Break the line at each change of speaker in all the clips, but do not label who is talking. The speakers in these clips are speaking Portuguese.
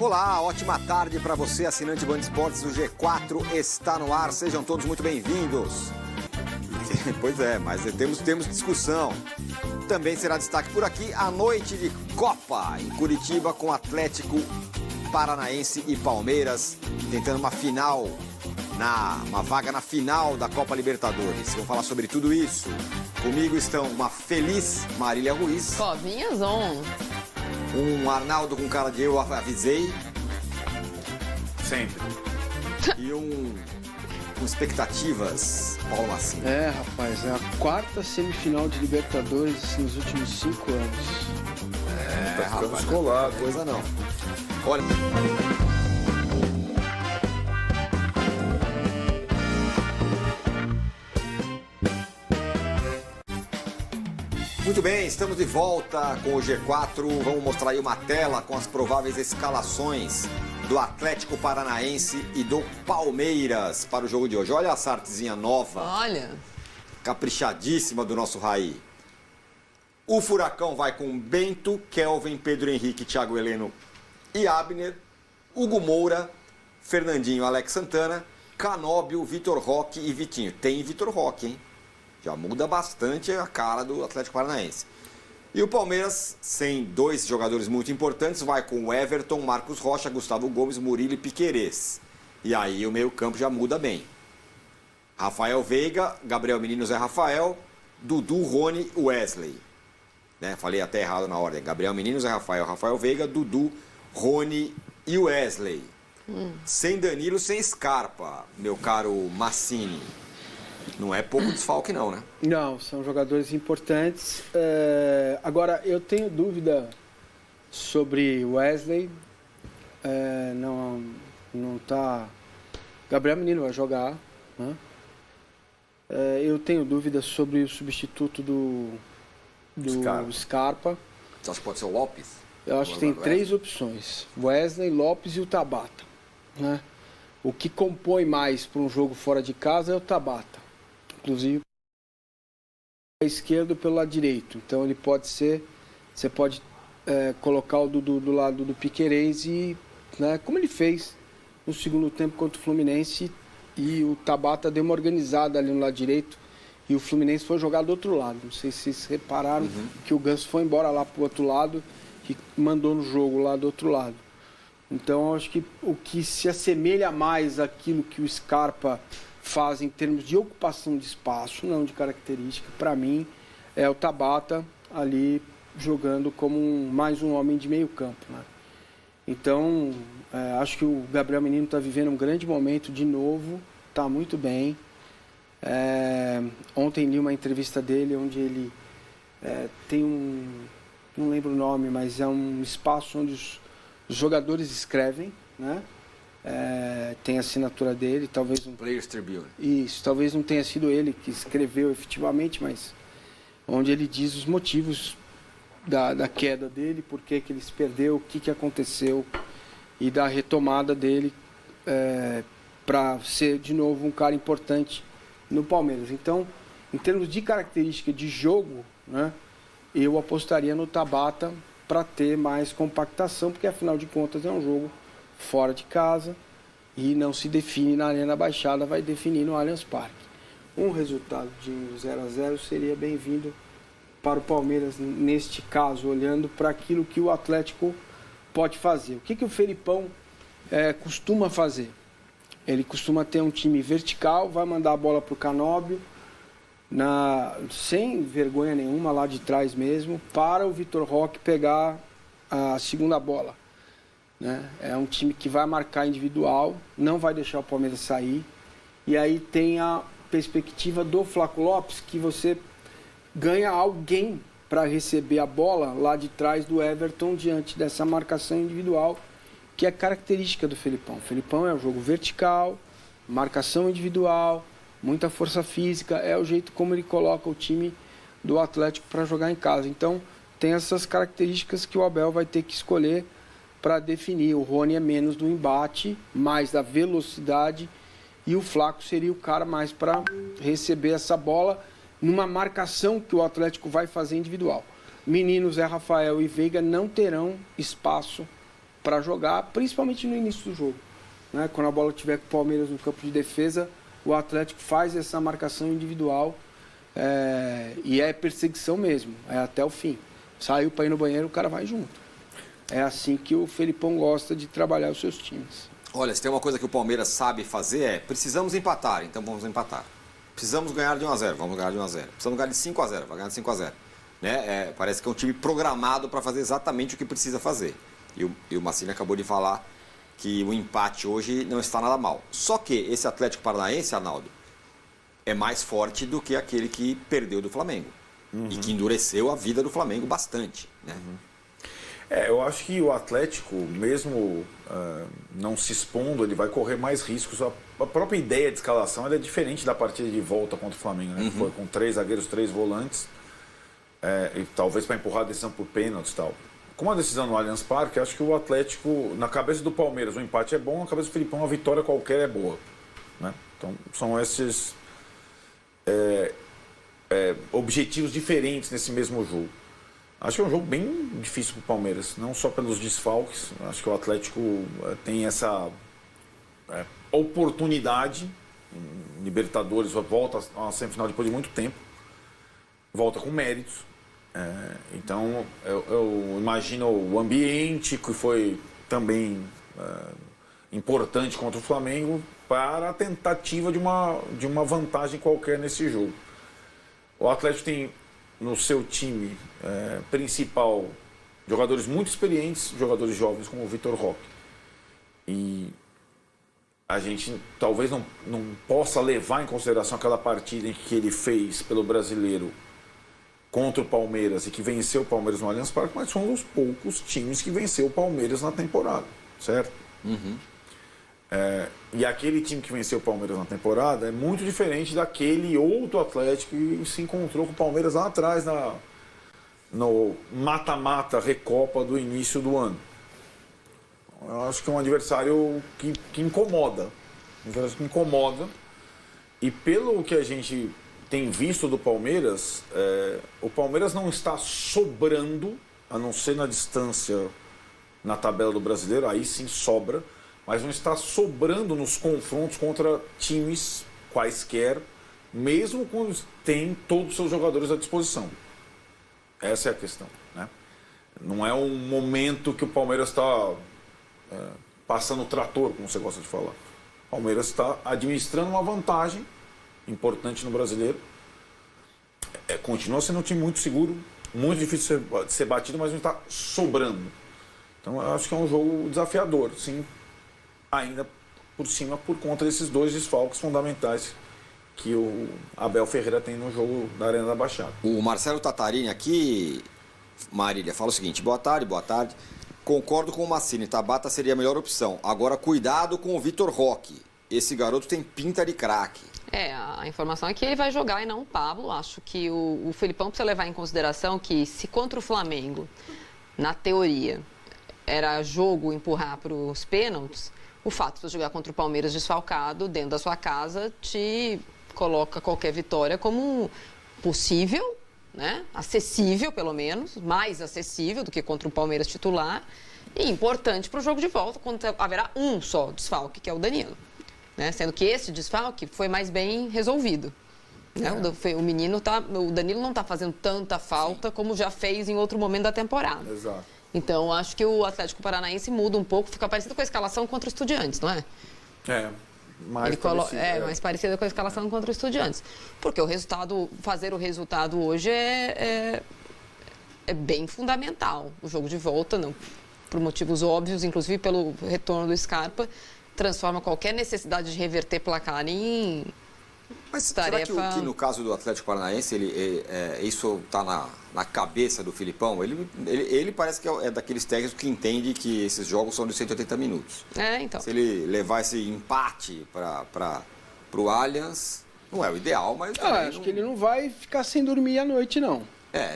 Olá, ótima tarde para você, assinante Band Esportes. O G4 está no ar, sejam todos muito bem-vindos. Pois é, mas temos discussão. Também será destaque por aqui a noite de Copa em Curitiba com Atlético Paranaense e Palmeiras, tentando uma vaga na final da Copa Libertadores. Vamos falar sobre tudo isso. Comigo estão uma feliz Marília Ruiz.
Covinhas on.
Um Arnaldo com cara de eu avisei.
Sempre.
E com expectativas, Paulo Massinho.
Rapaz, é a quarta semifinal de Libertadores nos últimos 5 anos.
Rapaz,
colado.
Coisa não. Olha... Muito bem, estamos de volta com o G4. Vamos mostrar aí uma tela com as prováveis escalações do Atlético Paranaense e do Palmeiras para o jogo de hoje. Olha essa artezinha nova.
Olha.
Caprichadíssima do nosso Raí. O Furacão vai com Bento, Kelvin, Pedro Henrique, Thiago Heleno e Abner. Hugo Moura, Fernandinho, Alex Santana, Canóbio, Vitor Roque e Vitinho. Tem Vitor Roque, hein? Já muda bastante a cara do Atlético Paranaense. E o Palmeiras, sem dois jogadores muito importantes, vai com o Everton, Marcos Rocha, Gustavo Gomes, Murilo e Piquerez. E aí o meio-campo já muda bem. Rafael Veiga, Gabriel Menino, Zé Rafael, Dudu, Rony, Wesley. Falei até errado na ordem. Gabriel Menino, Zé Rafael, Rafael Veiga, Dudu, Rony e Wesley. Sem Danilo, sem Scarpa, meu caro Massini. Não é pouco desfalque não, né?
Não, são jogadores importantes. Agora, eu tenho dúvida sobre Wesley. Não tá... Gabriel Menino vai jogar, né? Eu tenho dúvida sobre o substituto do Scarpa.
Você acha que pode ser o Lopes?
Eu acho que tem 3 opções. Wesley, Lopes e o Tabata, né? O que compõe mais para um jogo fora de casa é o Tabata. Inclusive, pela esquerda ou pelo lado direito. Então, ele pode ser... Você pode colocar o Dudu do lado do Piquerez e... Né, como ele fez no segundo tempo contra o Fluminense. E o Tabata deu uma organizada ali no lado direito. E o Fluminense foi jogar do outro lado. Não sei se vocês repararam que o Ganso foi embora lá pro outro lado e mandou no jogo lá do outro lado. Então, eu acho que o que se assemelha mais àquilo que o Scarpa faz em termos de ocupação de espaço, não de característica, para mim, é o Tabata ali jogando como mais um homem de meio campo, né? Então, acho que o Gabriel Menino está vivendo um grande momento de novo, está muito bem. Ontem li uma entrevista dele onde ele tem não lembro o nome, mas é um espaço onde os jogadores escrevem, né? Tem a assinatura dele, talvez um
Players Tribune.
Isso, talvez não tenha sido ele que escreveu efetivamente, mas onde ele diz os motivos da queda dele, por que ele se perdeu, o que aconteceu e da retomada dele para ser de novo um cara importante no Palmeiras. Então, em termos de característica de jogo, né, eu apostaria no Tabata para ter mais compactação, porque afinal de contas é um jogo fora de casa e não se define na Arena Baixada, vai definir no Allianz Parque. Um resultado de 0-0 seria bem-vindo para o Palmeiras neste caso, olhando para aquilo que o Atlético pode fazer. O que o Felipão costuma fazer? Ele costuma ter um time vertical, vai mandar a bola para o Canóbio, sem vergonha nenhuma, lá de trás mesmo, para o Vitor Roque pegar a segunda bola. Né? É um time que vai marcar individual, não vai deixar o Palmeiras sair. E aí tem a perspectiva do Flaco Lopes, que você ganha alguém para receber a bola lá de trás do Everton diante dessa marcação individual, que é característica do Felipão. O Felipão é um jogo vertical, marcação individual, muita força física, é o jeito como ele coloca o time do Atlético para jogar em casa. Então, tem essas características que o Abel vai ter que escolher para definir. O Rony é menos do embate, mais da velocidade, e o Flaco seria o cara mais para receber essa bola numa marcação que o Atlético vai fazer individual. Meninos, Zé Rafael e Veiga não terão espaço para jogar, principalmente no início do jogo. Né? Quando a bola estiver com o Palmeiras no campo de defesa, o Atlético faz essa marcação individual e é perseguição mesmo, é até o fim. Saiu para ir no banheiro, o cara vai junto. É assim que o Felipão gosta de trabalhar os seus times.
Olha, se tem uma coisa que o Palmeiras sabe fazer precisamos empatar, então vamos empatar. Precisamos ganhar de 1-0, vamos ganhar de 1-0. Precisamos ganhar de 5-0, vai ganhar de 5-0. Né? Parece que é um time programado para fazer exatamente o que precisa fazer. E o Massini acabou de falar que o empate hoje não está nada mal. Só que esse Atlético Paranaense, Arnaldo, é mais forte do que aquele que perdeu do Flamengo. E que endureceu a vida do Flamengo bastante. Né?
Eu acho que o Atlético, mesmo não se expondo, ele vai correr mais riscos. A própria ideia de escalação ela é diferente da partida de volta contra o Flamengo, né? Que foi com 3 zagueiros, 3 volantes, e talvez para empurrar a decisão por pênaltis e tal. Com a decisão no Allianz Parque, acho que o Atlético, na cabeça do Palmeiras, o empate é bom, na cabeça do Felipão, uma vitória qualquer é boa. Né? Então, são esses objetivos diferentes nesse mesmo jogo. Acho que é um jogo bem difícil para o Palmeiras, não só pelos desfalques. Acho que o Atlético tem essa oportunidade. Libertadores volta a uma semifinal depois de muito tempo. Volta com méritos. Então, eu imagino o ambiente que foi também importante contra o Flamengo para a tentativa de uma vantagem qualquer nesse jogo. O Atlético tem no seu time principal jogadores muito experientes, jogadores jovens como o Vitor Roque. E a gente talvez não possa levar em consideração aquela partida em que ele fez pelo Brasileiro contra o Palmeiras e que venceu o Palmeiras no Allianz Parque, mas foi um dos poucos times que venceu o Palmeiras na temporada, certo? E aquele time que venceu o Palmeiras na temporada é muito diferente daquele outro Atlético que se encontrou com o Palmeiras lá atrás no mata-mata Recopa do início do ano. Eu acho que é um adversário que incomoda. Um adversário que incomoda. E pelo que a gente tem visto do Palmeiras, o Palmeiras não está sobrando, a não ser na distância na tabela do Brasileiro, aí sim sobra, mas não está sobrando nos confrontos contra times quaisquer, mesmo quando tem todos os seus jogadores à disposição. Essa é a questão. Né? Não é um momento que o Palmeiras está passando o trator, como você gosta de falar. O Palmeiras está administrando uma vantagem importante no Brasileiro. Continua sendo um time muito seguro, muito difícil de ser batido, mas não está sobrando. Então eu acho que é um jogo desafiador, sim, ainda por cima, por conta desses 2 desfalques fundamentais que o Abel Ferreira tem no jogo da Arena da Baixada.
O Marcelo Tatarini aqui, Marília, fala o seguinte: boa tarde. Concordo com o Massini, Tabata seria a melhor opção. Agora, cuidado com o Vitor Roque. Esse garoto tem pinta de craque.
A informação é que ele vai jogar e não o Pablo. Acho que o Felipão precisa levar em consideração que se contra o Flamengo, na teoria, era jogo empurrar para os pênaltis, o fato de jogar contra o Palmeiras desfalcado dentro da sua casa te coloca qualquer vitória como possível, né? Acessível, pelo menos, mais acessível do que contra o Palmeiras titular, e importante para o jogo de volta, quando haverá um só desfalque, que é o Danilo. Né? Sendo que esse desfalque foi mais bem resolvido. Né? O Danilo não está fazendo tanta falta como já fez em outro momento da temporada.
Exato.
Então, acho que o Atlético Paranaense muda um pouco, fica parecido com a escalação contra o Estudiantes, não é?
Mais parecido.
Mais parecida com a escalação contra o Estudiantes. Porque fazer o resultado hoje é bem fundamental. O jogo de volta, não, por motivos óbvios, inclusive pelo retorno do Scarpa, transforma qualquer necessidade de reverter placar em
Mas
tarefa...
será que no caso do Atlético Paranaense isso está na cabeça do Filipão? Ele parece que é daqueles técnicos que entende que esses jogos são de 180 minutos.
Então.
Se ele levar esse empate para o Allianz, não é o ideal, mas...
acho que ele não vai ficar sem dormir à noite, não.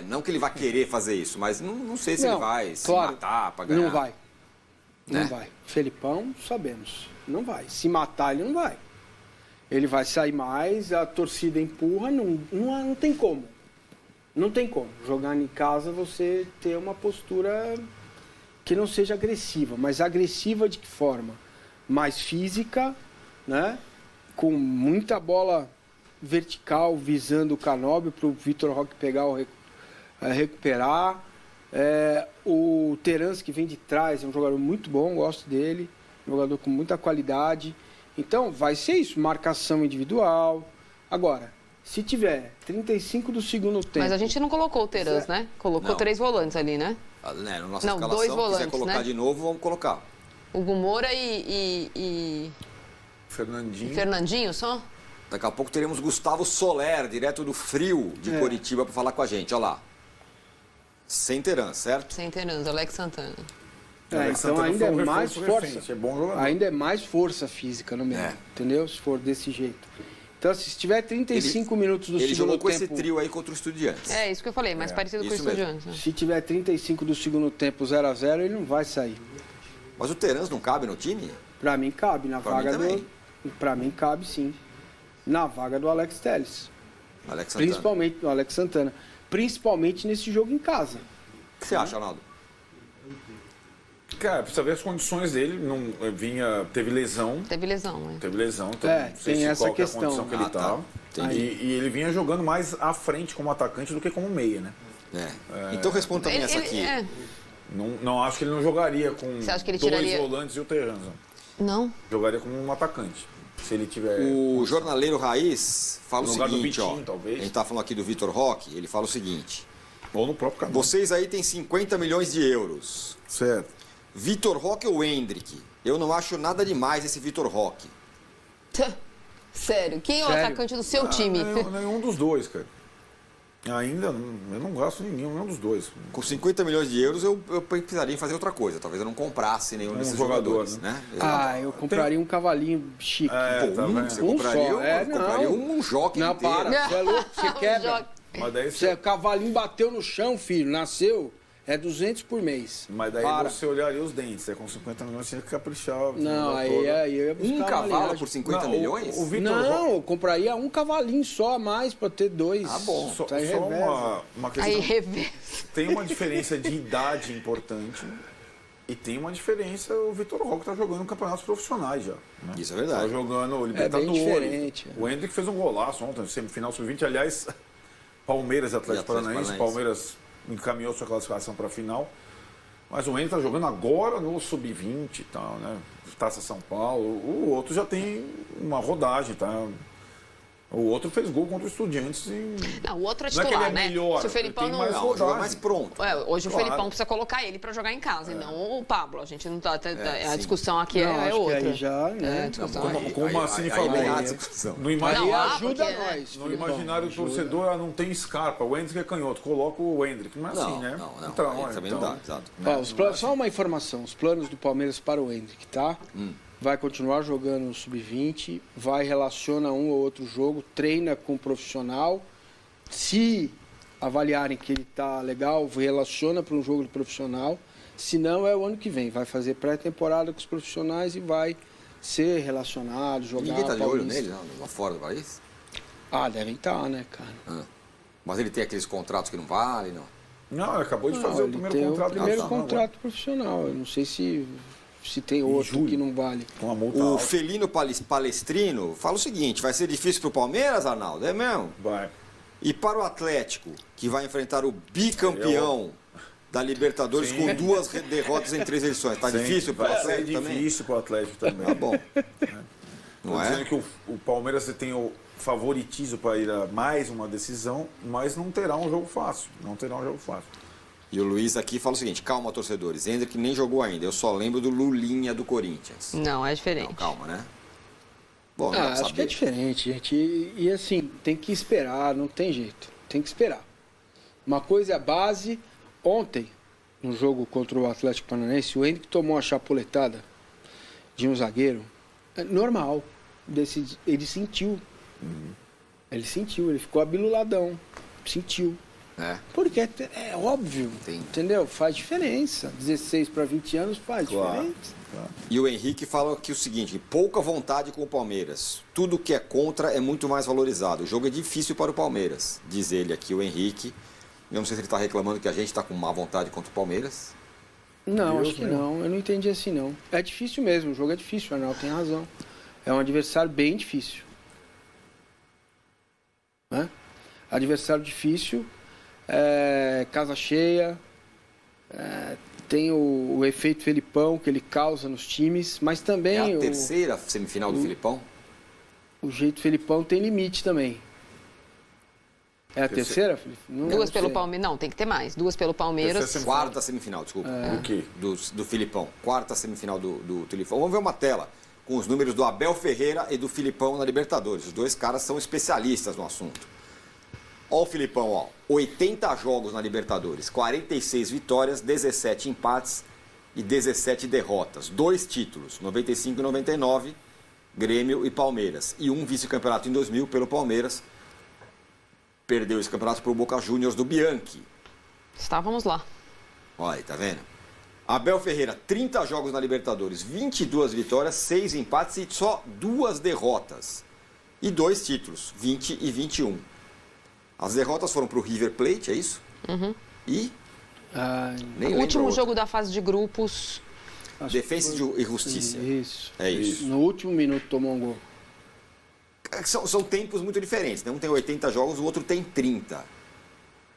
Não que ele vá querer fazer isso, mas não sei se ele vai se matar para ganhar.
Não vai.
Né?
Não vai. Felipão, sabemos. Não vai. Se matar, ele não vai. Ele vai sair mais, a torcida empurra, não tem como. Não tem como. Jogar em casa, você ter uma postura que não seja agressiva. Mas agressiva de que forma? Mais física, né? Com muita bola vertical visando o Canóbio para o Vitor Roque pegar recuperar. O Terence, que vem de trás, é um jogador muito bom, gosto dele. Um jogador com muita qualidade. Então, vai ser isso, marcação individual. Agora, se tiver 35 do segundo tempo...
Mas a gente não colocou o Terence, né? Colocou
Não.
3 volantes ali, né?
Na nossa
Não,
escalação,
2
se
volantes,
quiser colocar
né?
de novo, vamos colocar.
O Gumora e
Fernandinho.
Fernandinho só?
Daqui a pouco teremos Gustavo Soler, direto do Frio de Coritiba, para falar com a gente. Olha lá. Sem Terence, certo?
Sem Terence, Alex Santana.
Alex
Então
Santana
ainda
foi um
é mais
reforço
força.
recente, é bom jogador.
Ainda é mais força física no meio, entendeu? Se for desse jeito. Então, se tiver 35 minutos do
Ele
segundo
jogou com
tempo...
esse trio aí contra o Estudiantes.
É, isso que eu falei, mais parecido com o
isso mesmo.
Estudiantes. Né?
Se tiver 35 do segundo tempo 0-0, ele não vai sair.
Mas o Terence não cabe no time?
Pra mim cabe na
Pra
vaga
mim também.
do... Pra mim cabe sim. Na vaga do Alex Telles.
Alex Santana.
Principalmente do Alex Santana. Principalmente nesse jogo em casa.
O que você acha, Arnaldo?
Cara, precisa ver as condições dele. Não, teve lesão.
Teve lesão, né?
Teve lesão, então não sei
tem
se
essa
qual que é a
questão.
condição que ele
Ah, tá.
tá.
Entendi.
E ele vinha jogando mais à frente como atacante do que como meia, né?
Então responda também essa aqui.
Não acho que ele não jogaria com
Você acha que ele
2
tiraria-
volantes e o Terranza.
Não.
Jogaria como um atacante. Se ele tiver...
O jornaleiro Raiz fala o
No lugar do
seguinte,
Vitinho,
ó.
talvez.
A gente tá falando aqui do Vitor Roque, ele fala o seguinte.
Ou no próprio canal.
Vocês aí têm 50 milhões de euros.
Certo.
Vitor Roque ou Hendrick? Eu não acho nada demais esse Vitor Roque.
Sério, quem é o
Sério?
atacante do seu time?
Nenhum dos dois, cara. Ainda, eu não gasto nenhum dos dois.
Com 50 milhões de euros, eu precisaria em fazer outra coisa. Talvez eu não comprasse nenhum desses
jogador,
jogadores,
né?
né?
Eu compraria um cavalinho chique.
Pô,
tá vendo?
você
Um
compraria,
só,
compraria
não.
um jockey
Não,
inteiro.
para. Você é louco? Você quebra.
joga.
Mas daí,
Você, cavalinho bateu no chão, filho. Nasceu. É 200 por mês.
mas daí
Para.
você olharia os dentes. Com 50 milhões você tinha que caprichar.
Não, aí eu ia buscar
Um
uma
cavalo
linhagem.
por 50
Não,
milhões?
o Vitor
Não, eu compraria um cavalinho só a mais pra ter 2.
Ah, bom.
Só
Tá aí reveza.
uma questão.
Aí revê.
Tem uma diferença de idade importante e tem uma diferença. O Vitor Roque tá jogando em campeonatos profissionais já. Né?
Isso é verdade.
Tá jogando o Libertadores.
bem diferente,
O Hendrick fez um golaço ontem, semifinal sub-20. Aliás, Palmeiras e Atlético Paranaense. Palmeiras encaminhou sua classificação para a final. Mas o Hendrick tá jogando agora no sub-20 e tal, né? Taça São Paulo. O outro já tem uma rodagem, tá? O outro fez gol contra o Estudiantes e...
Não, o outro é
Não é que
titular,
ele é
né?
melhor,
Se o Felipão
ele tem
não.
mais
Não, o jogo é
rodagem.
mais pronto.
Hoje o
Claro.
Felipão precisa colocar ele pra jogar em casa, e não o Pablo. A gente não tá. A
sim.
discussão aqui
Não,
é
acho que
outra.
aí já, né?
É, a discussão
Como
é-
o Massini falou,
não há
né?
discussão.
No
Aí
imaginário,
ajuda
porque,
nós.
no
Filipão,
imaginário do
ajuda.
torcedor, não tem Scarpa. O Hendrick é canhoto. Coloca o Hendrick. Não é assim, né?
Não.
Então,
Aí também não dá, exato.
Ó, os planos, só uma informação, os planos do Palmeiras para o Hendrick, tá? Vai continuar jogando no Sub-20, vai relaciona um ou outro jogo, treina com o profissional. Se avaliarem que ele tá legal, relaciona para um jogo de profissional. Se não, é o ano que vem. Vai fazer pré-temporada com os profissionais e vai ser relacionado, jogar.
Ninguém tá de olho
Paulista.
nele, não, lá fora do país?
Ah, devem estar, né, cara?
Mas ele tem aqueles contratos que não valem, não?
Não, ele acabou de fazer o
Ele
primeiro
tem
contrato.
o primeiro
nacional
contrato profissional. Eu não sei se tem outro
julho.
que não vale.
Com a multa
O
alta.
Felino Palestrino fala o seguinte, vai ser difícil pro Palmeiras, Arnaldo? É mesmo?
Vai.
E para o Atlético, que vai enfrentar o bicampeão da Libertadores
Sim.
com 2 derrotas em 3 edições. Tá difícil para o
Vai ser
Atlético também?
difícil para o Atlético também.
Tá bom.
Tô
Não
dizendo
é?
que o Palmeiras tem o favoritismo para ir a mais uma decisão, mas não terá um jogo fácil. Não terá um jogo fácil.
E o Luiz aqui fala o seguinte, calma, torcedores. Hendrick nem jogou ainda, eu só lembro do Lulinha do Corinthians.
Não, é diferente.
Não, calma, né? Bom, não dá pra
Acho que é
saber.
diferente, gente. E assim, tem que esperar, não tem jeito. Tem que esperar. Uma coisa é a base. Ontem, no jogo contra o Atlético Paranaense, o Henrique tomou uma chapuletada de um zagueiro. É normal. Ele sentiu. Ele sentiu, ele ficou abiluladão. Sentiu.
É.
Porque é óbvio,
Entendi.
entendeu? Faz diferença. 16 para 20 anos faz
Claro.
diferença.
E o Henrique fala aqui o seguinte, pouca vontade com o Palmeiras. Tudo que é contra é muito mais valorizado. O jogo é difícil para o Palmeiras, diz ele aqui, o Henrique. Eu não sei se ele está reclamando que a gente está com má vontade contra o Palmeiras.
Não,
Deus
acho que
meu.
não. Eu não entendi assim, não. É difícil mesmo, o jogo é difícil, o Arnaldo tem razão. É um adversário bem difícil. Né? Adversário difícil, casa cheia, tem o efeito Felipão que ele causa nos times, mas
É
também
a terceira semifinal do Filipão?
o jeito Felipão tem limite também. É a terceira, Felipe?
Duas pelo
sei.
Palmeiras. Não, tem que ter mais. Duas pelo Palmeiras.
Terceira
Quarta semifinal, desculpa.
Do quê?
Do Filipão. Quarta semifinal do Filipão. Vamos ver uma tela com os números do Abel Ferreira e do Filipão na Libertadores. Os dois caras são especialistas no assunto. Ó o Filipão, ó. 80 jogos na Libertadores, 46 vitórias, 17 empates e 17 derrotas. 2 títulos, 95 e 99, Grêmio e Palmeiras. E um vice-campeonato em 2000 pelo Palmeiras. Perdeu esse campeonato para o Boca Juniors do Bianchi.
Estávamos lá.
Olha aí, tá vendo? Abel Ferreira, 30 jogos na Libertadores, 22 vitórias, 6 empates e só 2 derrotas. E 2 títulos, 20 e 21. As derrotas foram para o River Plate, é isso? E
Ah,
nem
O
lembro
último
a outra.
jogo da fase de grupos.
acho que
Defensa
foi-
e Justiça.
Isso.
É isso.
No último minuto tomou um gol.
São tempos muito diferentes, né? Um tem 80 jogos, o outro tem 30.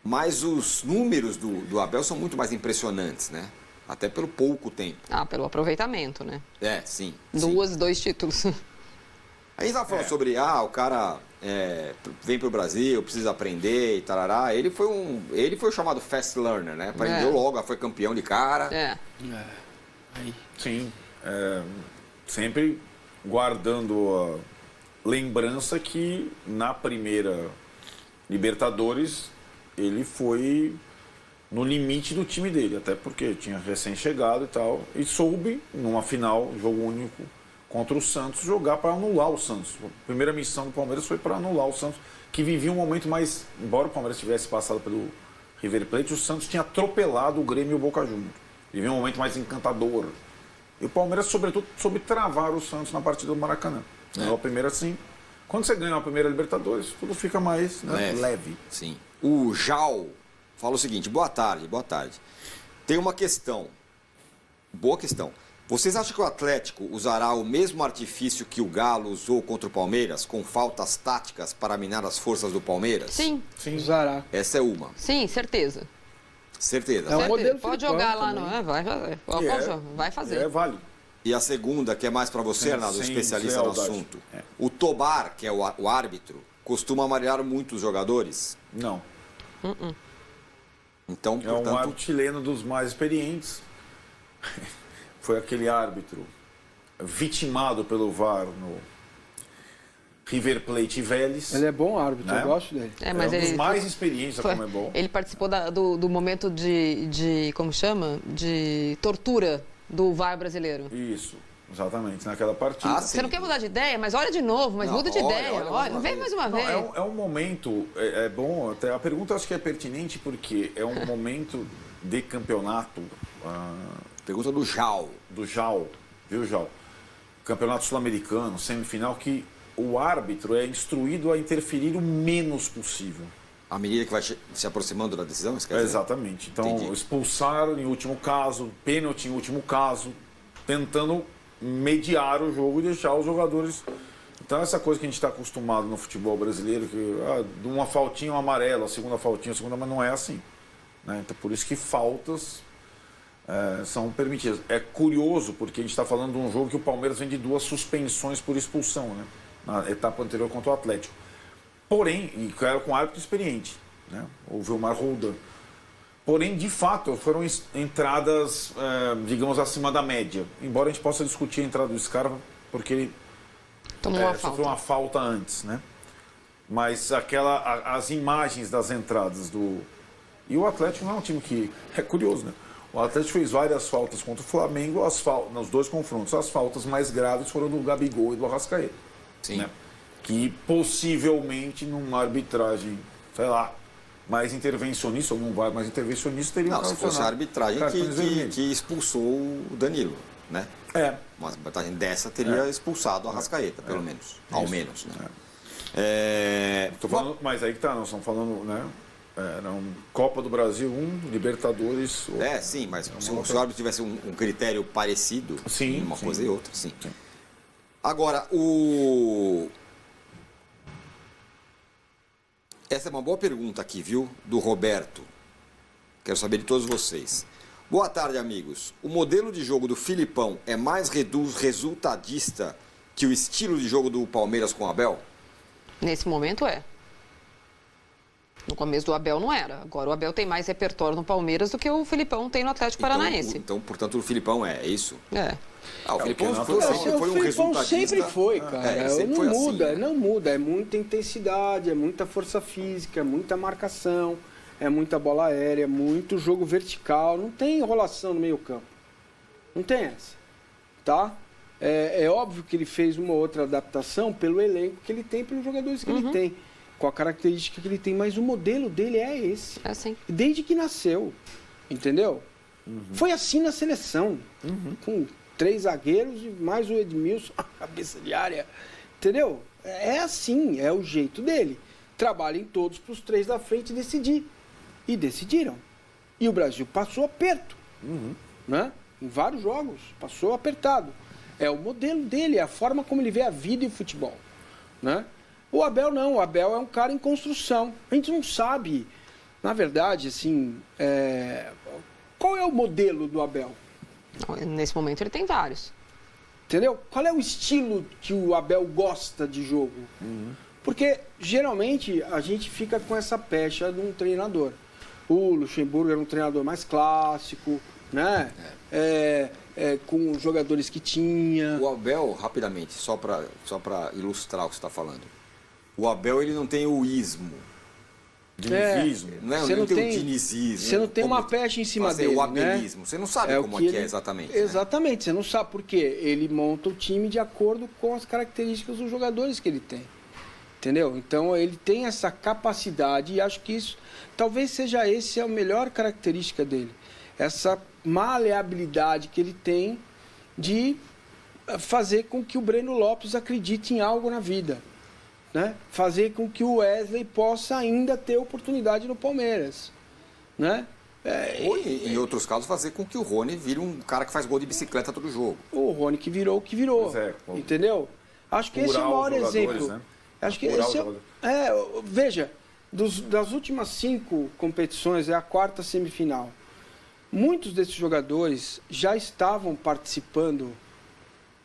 Mas os números do Abel são muito mais impressionantes, né? Até pelo pouco tempo.
Pelo aproveitamento, né?
É, sim. sim.
Dois títulos.
A gente tava falando sobre, o cara vem pro Brasil, precisa aprender e tarará. Ele foi o chamado fast learner, né? Aprendeu logo, foi campeão de cara.
Aí.
Sim. Sempre guardando a lembrança que na primeira Libertadores ele foi no limite do time dele, até porque tinha recém-chegado e tal, e soube, numa final, jogo único contra o Santos, jogar para anular o Santos. A primeira missão do Palmeiras foi para anular o Santos, que vivia um momento mais... Embora o Palmeiras tivesse passado pelo River Plate, o Santos tinha atropelado o Grêmio e o Boca Juniors. Vivia um momento mais encantador. E o Palmeiras, sobretudo, soube travar o Santos na partida do Maracanã. Ganhou a primeira, sim. Quando você ganha a primeira Libertadores, tudo fica mais leve.
Sim. O Jal fala o seguinte: boa tarde. Tem uma questão. Boa questão. Vocês acham que o Atlético usará o mesmo artifício que o Galo usou contra o Palmeiras, com faltas táticas para minar as forças do Palmeiras?
Sim,
Usará.
Essa é uma.
sim, certeza.
Certeza.
É um
né?
modelo
Pode
Filipão
jogar lá,
também.
não é? Vai fazer. Vai fazer.
É válido.
E a segunda, que é mais para você,
Sem-
Arnaldo,
sem
especialista no
deslealdade.
assunto.
É.
O Tobar, que é o árbitro, costuma amarelar muito os jogadores.
Não.
Então,
É um
portanto,
árbitro chileno dos mais experientes. Foi aquele árbitro vitimado pelo VAR no River Plate e Vélez.
Ele é bom árbitro,
Né?
eu gosto dele.
Um dos mais experientes da Conmebol.
Ele participou do momento de. Como chama? De tortura do VAR brasileiro.
Isso, exatamente, naquela partida.
Ah,
Você não quer mudar de ideia, mas olha de novo, mas
Não,
muda de
olha,
ideia.
olha mais
Olha,
uma
vem
vez.
mais uma
Não,
vez.
é um momento, é bom, até a pergunta acho que é pertinente porque é um momento de campeonato
pergunta do Jal.
do JAL, viu, JAL? Campeonato Sul-Americano, semifinal, que o árbitro é instruído a interferir o menos possível.
À medida que vai se aproximando da decisão, isso quer dizer?
Exatamente. Então,
Entendi.
expulsaram em último caso, pênalti em último caso, tentando mediar o jogo e deixar os jogadores. Então, essa coisa que a gente está acostumado no futebol brasileiro, que de uma faltinha, um amarelo, a segunda faltinha, a segunda, mas não é assim. Né? Então, por isso que faltas são permitidas. É curioso, porque a gente está falando de um jogo que o Palmeiras vem de 2 suspensões por expulsão, né? Na etapa anterior contra o Atlético. Porém, e era com árbitro experiente, né? O Vilmar Roldan. Porém, de fato, foram entradas, digamos, acima da média. Embora a gente possa discutir a entrada do Scarpa, porque ele
Tomou uma
sofreu
falta.
uma falta antes, né? Mas as imagens das entradas do... E o Atlético não é um time que... É curioso, né? O Atlético fez várias faltas contra o Flamengo, nos 2 confrontos. As faltas mais graves foram do Gabigol e do Arrascaeta.
Sim.
Né? Que possivelmente numa arbitragem, sei lá, mais intervencionista, ou não vai mais intervencionista, teria
Não, se fosse a arbitragem que expulsou o Danilo, né? Uma arbitragem dessa teria expulsado o Arrascaeta, pelo menos. Ao menos, né?
Tô falando, mas aí que tá, nós estamos falando, né? Eram Copa do Brasil 1, Libertadores...
Sim, mas se o árbitro tivesse um critério parecido,
Sim,
uma
sim.
coisa e outra, sim.
Sim.
Agora, essa é uma boa pergunta aqui, viu? Do Roberto. Quero saber de todos vocês. Boa tarde, amigos. O modelo de jogo do Filipão é mais resultadista que o estilo de jogo do Palmeiras com o Abel?
Nesse momento é. No começo do Abel não era. Agora o Abel tem mais repertório no Palmeiras do que o Filipão tem no Atlético Paranaense.
Então, portanto, o Filipão é isso?
É.
O Filipão
o
foi
O
um
Filipão
resultadista.
sempre foi, cara.
ele sempre
Não
foi
muda,
assim, né?
não muda. É muita intensidade, é muita força física, é muita marcação, é muita bola aérea, muito jogo vertical. Não tem enrolação no meio campo. Não tem essa. Tá? É óbvio que ele fez uma outra adaptação pelo elenco que ele tem, pelos jogadores que ele tem, com a característica que ele tem, mas o modelo dele é esse.
É assim.
Desde que nasceu, entendeu? Foi assim na seleção, com 3 zagueiros e mais o Edmilson, a cabeça de área, entendeu? É assim, é o jeito dele. Trabalhem todos para os 3 da frente decidir. E decidiram. E o Brasil passou aperto, né? Em vários jogos, passou apertado. É o modelo dele, é a forma como ele vê a vida e o futebol, né? O Abel não, o Abel é um cara em construção. A gente não sabe, na verdade, assim, qual é o modelo do Abel?
Nesse momento ele tem vários.
Entendeu? Qual é o estilo que o Abel gosta de jogo? Porque, geralmente, a gente fica com essa pecha de um treinador. O Luxemburgo era um treinador mais clássico, né? Com os jogadores que tinha.
O Abel, rapidamente, só para ilustrar o que você está falando. O Abel, ele não tem o ismo.
Dinizismo.
Não tem o dinizismo.
Você não tem uma pecha em cima dele,
o
né?
abelismo. Você não sabe como é exatamente. Né?
Exatamente, você não sabe por quê. Ele monta o time de acordo com as características dos jogadores que ele tem. Entendeu? Então ele tem essa capacidade e acho que isso talvez seja a melhor característica dele. Essa maleabilidade que ele tem de fazer com que o Breno Lopes acredite em algo na vida, né? Fazer com que o Wesley possa ainda ter oportunidade no Palmeiras, né?
Ou, em outros casos, fazer com que o Rony vire um cara que faz gol de bicicleta todo jogo.
O Rony que virou o que virou, entendeu? Acho que esse é o maior exemplo.
Né?
Acho que esse veja, das últimas 5 competições, é a 4ª semifinal. Muitos desses jogadores já estavam participando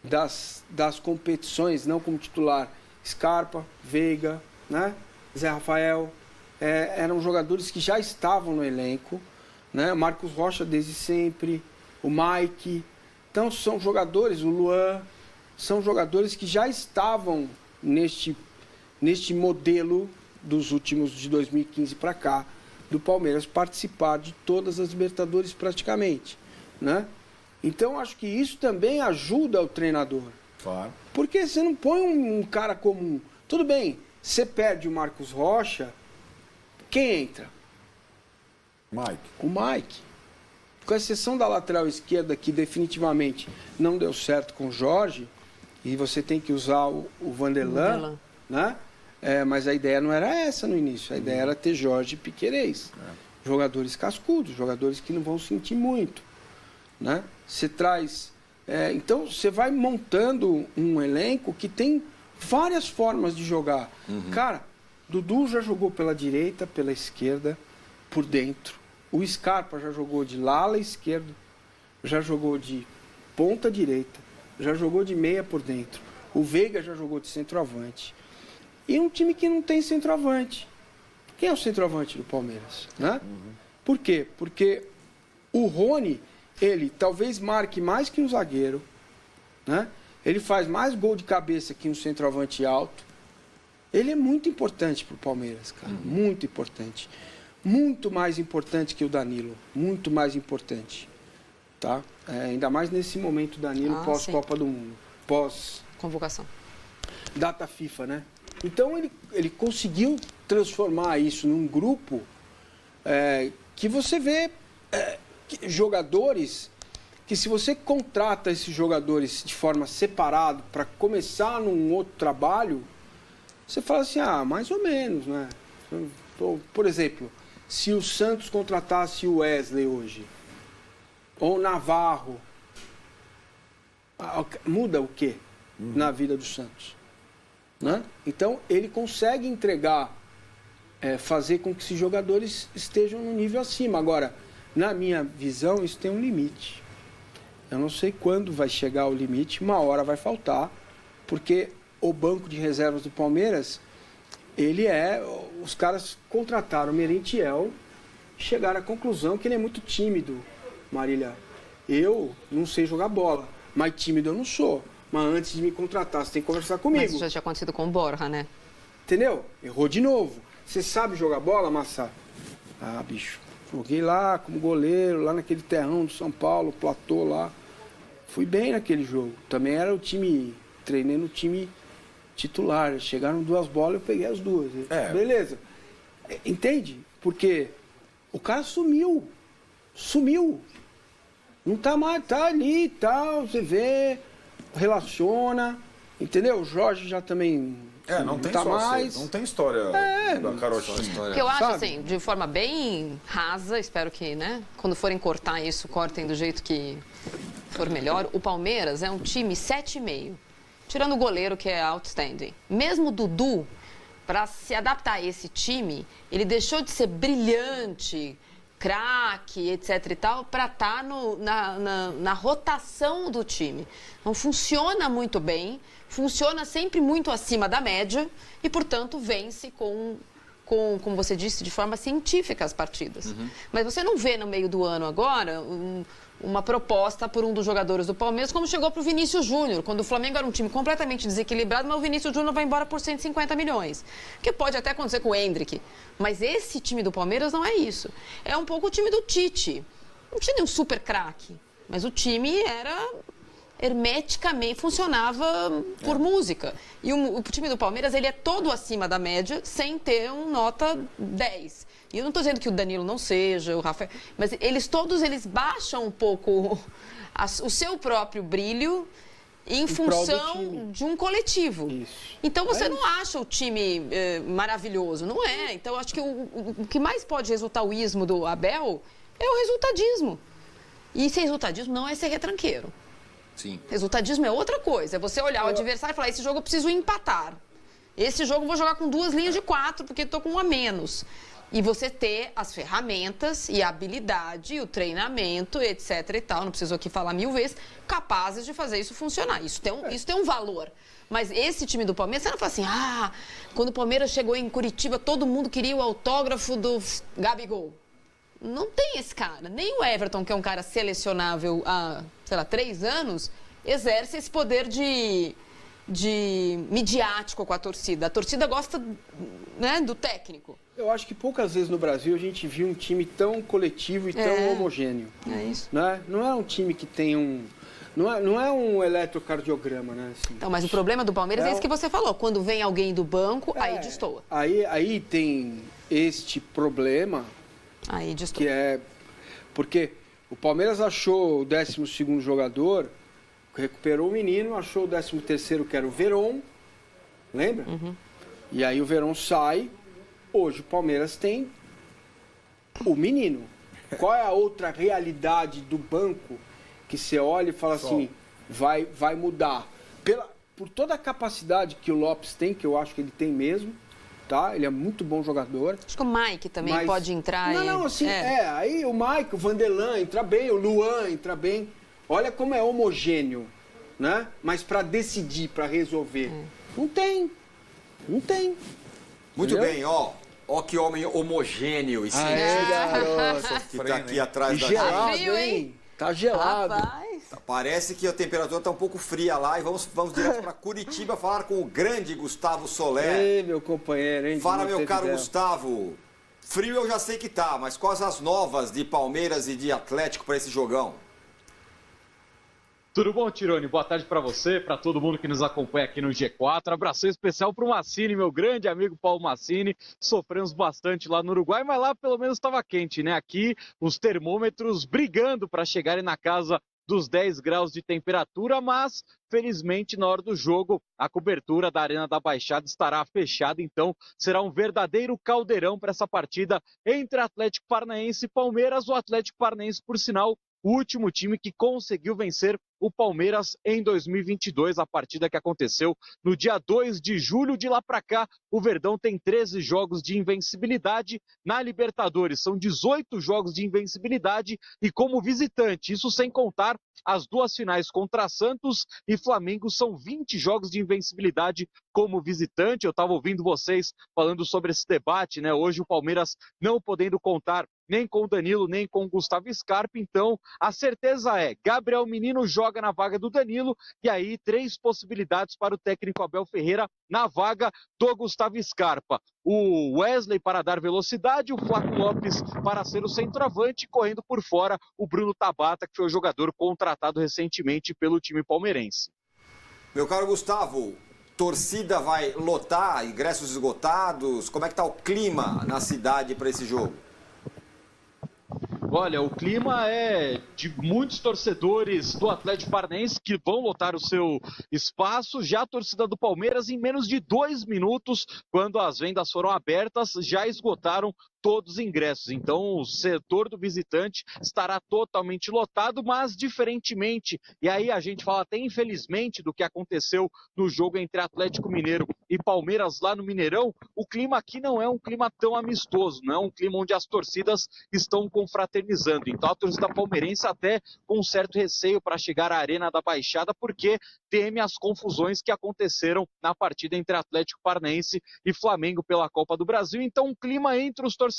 das competições, não como titular. Scarpa, Veiga, né? Zé Rafael, eram jogadores que já estavam no elenco, né? Marcos Rocha desde sempre, o Mike. Então são jogadores, o Luan, são jogadores que já estavam neste modelo dos últimos de 2015 para cá, do Palmeiras participar de todas as Libertadores praticamente, né? Então acho que isso também ajuda o treinador.
Claro. Porque
você não põe um cara comum. Tudo bem, você perde o Marcos Rocha, quem entra? O Mike. Com exceção da lateral esquerda, que definitivamente não deu certo com o Jorge, e você tem que usar o Vanderlan, né? Mas a ideia não era essa no início. A ideia era ter Jorge e Piquerez. Jogadores cascudos, jogadores que não vão sentir muito, né? Você traz... então, você vai montando um elenco que tem várias formas de jogar. Cara, Dudu já jogou pela direita, pela esquerda, por dentro. O Scarpa já jogou de ala esquerdo, já jogou de ponta direita, já jogou de meia por dentro. O Veiga já jogou de centroavante. E um time que não tem centroavante. Quem é o centroavante do Palmeiras? Né? Por quê? Porque o Rony, ele talvez marque mais que um zagueiro, né? Ele faz mais gol de cabeça que um centroavante alto. Ele é muito importante para o Palmeiras, cara. Muito importante. Muito mais importante que o Danilo. Muito mais importante. Tá? Ainda mais nesse momento, Danilo, pós-Copa do Mundo.
Pós-convocação.
Data FIFA, né? Então ele conseguiu transformar isso num grupo que você vê jogadores que, se você contrata esses jogadores de forma separada para começar num outro trabalho, você fala assim, mais ou menos, né? Por exemplo, se o Santos contratasse o Wesley hoje, ou o Navarro, muda o quê na vida do Santos? Né? Então, ele consegue entregar, fazer com que esses jogadores estejam no nível acima. Agora, na minha visão, isso tem um limite. Eu não sei quando vai chegar o limite, uma hora vai faltar, porque o banco de reservas do Palmeiras, os caras contrataram o Merentiel, chegaram à conclusão que ele é muito tímido, Marília. Eu não sei jogar bola, mas tímido eu não sou. Mas antes de me contratar, você tem que conversar comigo.
Mas isso já tinha acontecido com o Borja, né?
Entendeu? Errou de novo. Você sabe jogar bola, Massa? Ah, bicho. Joguei lá como goleiro, lá naquele terrão do São Paulo, platô lá. Fui bem naquele jogo. Também era o time, treinei no time titular. Chegaram 2 bolas, eu peguei as 2. Beleza. Entende? Porque o cara sumiu. Sumiu. Não tá mais, tá ali e tal, você vê, relaciona, entendeu? O Jorge já também
Não tem
tá
só
mais.
não tem história da Carotinha.
Que eu acho, assim, de forma bem rasa, espero que, né, quando forem cortar isso, cortem do jeito que for melhor. O Palmeiras é um time 7,5, tirando o goleiro, que é outstanding. Mesmo o Dudu, para se adaptar a esse time, ele deixou de ser brilhante, craque, etc e tal, para estar na rotação do time. Então, funciona muito bem, funciona sempre muito acima da média e, portanto, vence como você disse, de forma científica as partidas. Mas você não vê no meio do ano agora uma proposta por um dos jogadores do Palmeiras, como chegou para o Vinícius Júnior, quando o Flamengo era um time completamente desequilibrado, mas o Vinícius Júnior vai embora por 150 milhões. Que pode até acontecer com o Endrick. Mas esse time do Palmeiras não é isso. É um pouco o time do Tite. Não tinha nenhum super craque, mas o time era hermeticamente, funcionava por música. E o time do Palmeiras, ele é todo acima da média, sem ter um nota 10. E eu não estou dizendo que o Danilo não seja, o Rafael, mas eles baixam um pouco o seu próprio brilho em função de um coletivo. Isso. Então você não acha o time maravilhoso, não é? Então eu acho que o que mais pode resultar o ismo do Abel é o resultadismo. E esse resultadismo não é ser retranqueiro.
Sim.
Resultadismo é outra coisa. É você olhar o adversário e falar, esse jogo eu preciso empatar. Esse jogo eu vou jogar com 2 linhas de 4, porque estou com 1 a menos. E você ter as ferramentas e a habilidade, o treinamento, etc e tal, não preciso aqui falar 1000 vezes, capazes de fazer isso funcionar. Isso tem um valor. Mas esse time do Palmeiras, você não fala assim, quando o Palmeiras chegou em Curitiba, todo mundo queria o autógrafo do Gabigol. Não tem esse cara. Nem o Everton, que é um cara selecionável há, 3 anos, exerce esse poder de midiático com a torcida. A torcida gosta, né, do técnico.
Eu acho que poucas vezes no Brasil a gente viu um time tão coletivo e tão homogêneo. É isso. Né? Não é um time que tem não é um eletrocardiograma, né? Assim.
Então, mas o problema do Palmeiras é isso que você falou. Quando vem alguém do banco, aí destoa.
Aí tem este problema.
Aí destoa.
Que é porque o Palmeiras achou o 12º jogador, recuperou o menino, achou o 13º, que era o Veron. Lembra? E aí o Veron sai. Hoje o Palmeiras tem o menino. Qual é a outra realidade do banco que você olha e fala assim, vai mudar? Por toda a capacidade que o Lopes tem, que eu acho que ele tem mesmo, tá? Ele é muito bom jogador.
Acho que o Mike também pode entrar.
Aí o Mike, o Vanderlan entra bem, o Luan entra bem. Olha como é homogêneo, né? Mas para decidir, para resolver, não tem.
Muito bem, ó que homem homogêneo esse
garoto.
que tá aqui atrás da
gelado,
frio, hein?
Tá gelado.
Rapaz.
Parece que a temperatura tá um pouco fria lá e vamos direto para Curitiba falar com o grande Gustavo Soler.
Ei, meu companheiro, hein?
Fala, meu caro Gustavo. Frio eu já sei que tá, mas quais as novas de Palmeiras e de Atlético para esse jogão?
Tudo bom, Tironi? Boa tarde para você, para todo mundo que nos acompanha aqui no G4. Abraço especial para o Massini, meu grande amigo Paulo Massini. Sofremos bastante lá no Uruguai, mas lá pelo menos estava quente, né? Aqui os termômetros brigando para chegarem na casa dos 10 graus de temperatura, mas felizmente na hora do jogo a cobertura da Arena da Baixada estará fechada, então será um verdadeiro caldeirão para essa partida entre Atlético Paranaense e Palmeiras. O Atlético Paranaense, por sinal, o último time que conseguiu vencer o Palmeiras em 2022, a partida que aconteceu no dia 2 de julho. De lá para cá, o Verdão tem 13 jogos de invencibilidade na Libertadores. São 18 jogos de invencibilidade e como visitante, isso sem contar as 2 finais contra Santos e Flamengo, são 20 jogos de invencibilidade como visitante. Eu estava ouvindo vocês falando sobre esse debate, né? Hoje o Palmeiras não podendo contar nem com o Danilo, nem com o Gustavo Scarpa. Então, a certeza é, Gabriel Menino joga na vaga do Danilo, e aí 3 possibilidades para o técnico Abel Ferreira na vaga do Gustavo Scarpa. O Wesley para dar velocidade, o Flaco Lopes para ser o centroavante, correndo por fora o Bruno Tabata, que foi o jogador contratado recentemente pelo time palmeirense.
Meu caro Gustavo, torcida vai lotar, ingressos esgotados, como é que está o clima na cidade para esse jogo?
Olha, o clima é de muitos torcedores do Atlético Paranaense que vão lotar o seu espaço. Já a torcida do Palmeiras, em menos de 2 minutos, quando as vendas foram abertas, já esgotaram todos os ingressos. Então o setor do visitante estará totalmente lotado, mas diferentemente, e aí a gente fala até infelizmente do que aconteceu no jogo entre Atlético Mineiro e Palmeiras lá no Mineirão, o clima aqui não é um clima tão amistoso, não é um clima onde as torcidas estão confraternizando. Então a torcida palmeirense até com um certo receio para chegar à Arena da Baixada, porque teme as confusões que aconteceram na partida entre Atlético Paranaense e Flamengo pela Copa do Brasil. Então um clima entre os torcedores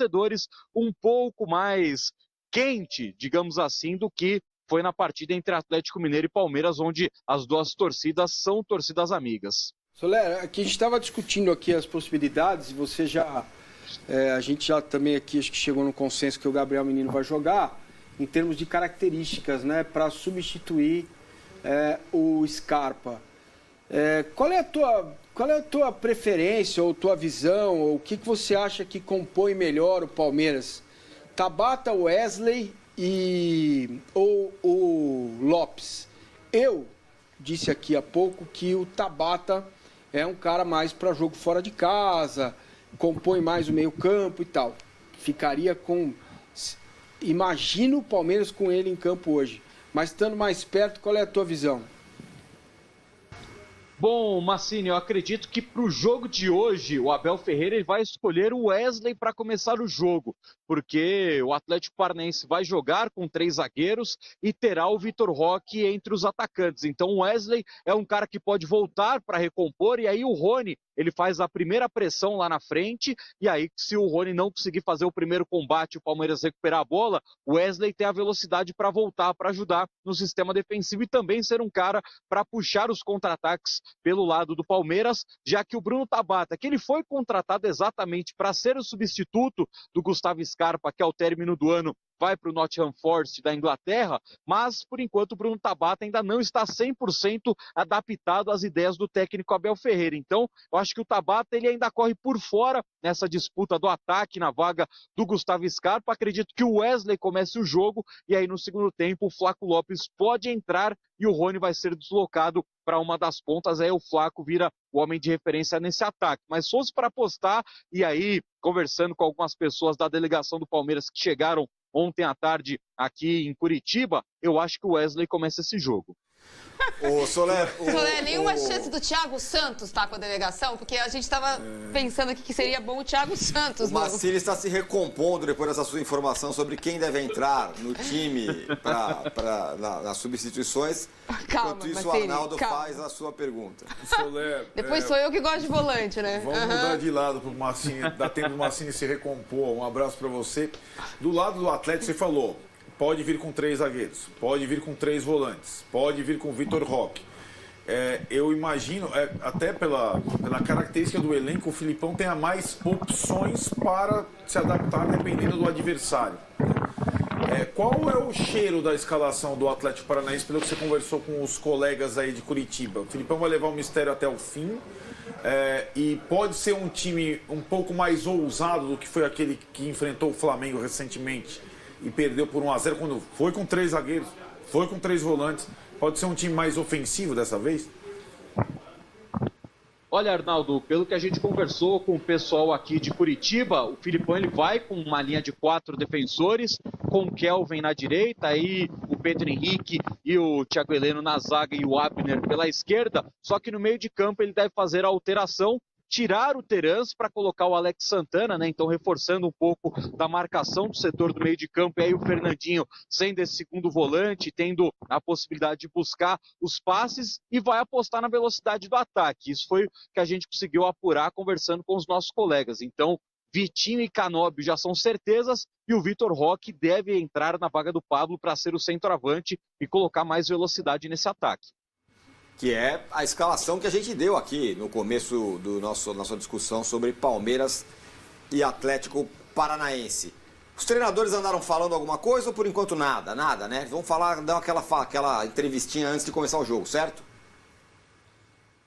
um pouco mais quente, digamos assim, do que foi na partida entre Atlético Mineiro e Palmeiras, onde as 2 torcidas são torcidas amigas.
Soler, aqui a gente estava discutindo aqui as possibilidades, e você já, a gente já também aqui acho que chegou no consenso que o Gabriel Menino vai jogar, em termos de características, né, para substituir o Scarpa. Qual é a tua preferência ou tua visão, ou o que você acha que compõe melhor o Palmeiras? Tabata, Wesley ou o Lopes? Eu disse aqui há pouco que o Tabata é um cara mais para jogo fora de casa, compõe mais o meio-campo e tal. Ficaria com... Imagino o Palmeiras com ele em campo hoje. Mas estando mais perto, qual é a tua visão?
Bom, Massini, eu acredito que para o jogo de hoje, o Abel Ferreira ele vai escolher o Wesley para começar o jogo, porque o Atlético Paranaense vai jogar com 3 zagueiros e terá o Vitor Roque entre os atacantes. Então o Wesley é um cara que pode voltar para recompor, e aí o Rony ele faz a primeira pressão lá na frente, e aí se o Rony não conseguir fazer o primeiro combate, o Palmeiras recuperar a bola, o Wesley tem a velocidade para voltar, para ajudar no sistema defensivo e também ser um cara para puxar os contra-ataques pelo lado do Palmeiras, já que o Bruno Tabata, que ele foi contratado exatamente para ser o substituto do Gustavo Scarpa, que ao término do ano vai para o Nottingham Forest da Inglaterra, mas por enquanto o Bruno Tabata ainda não está 100% adaptado às ideias do técnico Abel Ferreira. Então eu acho que o Tabata ele ainda corre por fora nessa disputa do ataque na vaga do Gustavo Scarpa. Acredito que o Wesley comece o jogo, e aí no segundo tempo o Flaco Lopes pode entrar e o Rony vai ser deslocado para uma das pontas, aí o Flaco vira o homem de referência nesse ataque. Mas se fosse para apostar, e aí conversando com algumas pessoas da delegação do Palmeiras que chegaram ontem à tarde aqui em Curitiba, eu acho que o Wesley começa esse jogo.
Ô, Soler,
nenhuma chance do Thiago Santos estar com a delegação? Porque a gente estava pensando aqui que seria bom o Thiago Santos.
O Massini está se recompondo depois dessa sua informação sobre quem deve entrar no time nas substituições.
Calma,
enquanto isso,
Massini,
o Arnaldo
calma.
faz a sua pergunta.
Soler,
Depois sou eu que gosto de volante, né?
Vamos mudar de lado para o Massini, dá tempo do Massini se recompor. Um abraço para você. Do lado do Atlético, você falou, pode vir com 3 zagueiros, pode vir com 3 volantes, pode vir com o Vitor Roque. Eu imagino, até pela característica do elenco, o Filipão tenha mais opções para se adaptar dependendo do adversário. Qual é o cheiro da escalação do Atlético Paranaense, pelo que você conversou com os colegas aí de Curitiba? O Filipão vai levar o mistério até o fim, e pode ser um time um pouco mais ousado do que foi aquele que enfrentou o Flamengo recentemente e perdeu por 1-0, quando foi com 3 zagueiros, Foi com 3 volantes. Pode ser um time mais ofensivo dessa vez?
Olha, Arnaldo, pelo que a gente conversou com o pessoal aqui de Curitiba, o Filipão ele vai com uma linha de 4 defensores, com o Kelvin na direita, aí o Pedro Henrique e o Thiago Heleno na zaga e o Abner pela esquerda, só que no meio de campo ele deve fazer a alteração, tirar o Terans para colocar o Alex Santana, né? Então reforçando um pouco da marcação do setor do meio de campo, e aí o Fernandinho sendo esse segundo volante, tendo a possibilidade de buscar os passes e vai apostar na velocidade do ataque. Isso foi o que a gente conseguiu apurar conversando com os nossos colegas. Então, Vitinho e Canóbio já são certezas e o Vitor Roque deve entrar na vaga do Pablo para ser o centroavante e colocar mais velocidade nesse ataque.
Que é a escalação que a gente deu aqui no começo da nossa discussão sobre Palmeiras e Atlético Paranaense. Os treinadores andaram falando alguma coisa ou por enquanto nada? Nada, né? Vamos dar aquela entrevistinha antes de começar o jogo, certo?